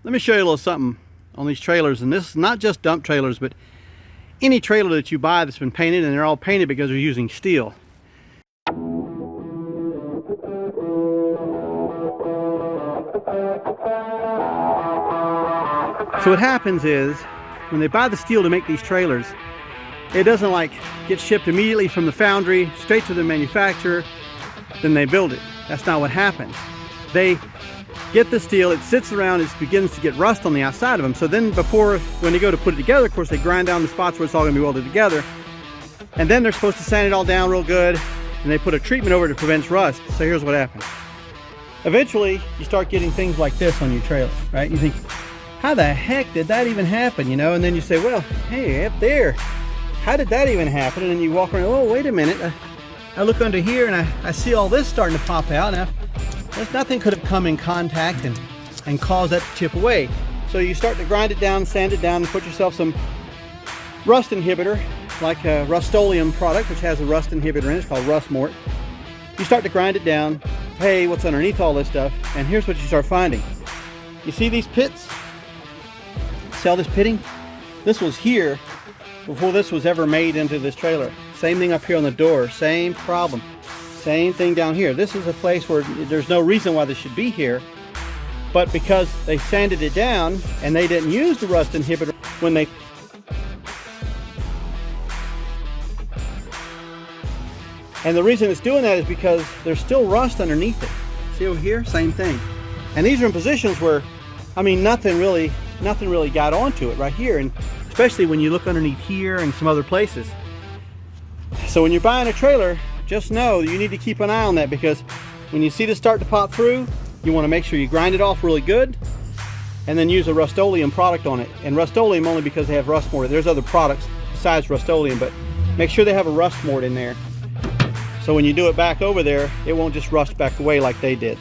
Let me show you a little something on these trailers, and this is not just dump trailers, but any trailer that you buy that's been painted, and they're all painted because they're using steel. So what happens is, when they buy the steel to make these trailers, it doesn't like get shipped immediately from the foundry straight to the manufacturer, then they build it. That's not what happens. They get the steel, it sits around, it begins to get rust on the outside of them. So then when they go to put it together, of course, they grind down the spots where it's all gonna be welded together. And then they're supposed to sand it all down real good, and they put a treatment over it to prevent rust. So here's what happens. Eventually, you start getting things like this on your trailer, right? You think, how the heck did that even happen, you know? And then you say, well, hey, up there, how did that even happen? And then you walk around, oh, wait a minute. I look under here and I see all this starting to pop out. Now, there's nothing could have come in contact and caused that to chip away. So you start to grind it down, sand it down, and put yourself some rust inhibitor, like a Rust-Oleum product, which has a rust inhibitor in it. It's called Rust Mort. You start to grind it down. Hey, what's underneath all this stuff? And here's what you start finding. You see these pits? See all this pitting? This was here before this was ever made into this trailer. Same thing up here on the door, same problem. Same thing down here. This is a place where there's no reason why this should be here, but because they sanded it down and they didn't use the rust inhibitor when they and the reason it's doing that is because there's still rust underneath it. See over here? Same thing. And these are in positions where, I mean, nothing really got onto it right here, and especially when you look underneath here and some other places. So when you're buying a trailer, just know you need to keep an eye on that, because when you see this start to pop through, you want to make sure you grind it off really good and then use a Rust-Oleum product on it. And Rust-Oleum only because they have Rust Mort. There's other products besides Rust-Oleum, but make sure they have a Rust Mort in there. So when you do it back over there, it won't just rust back away like they did.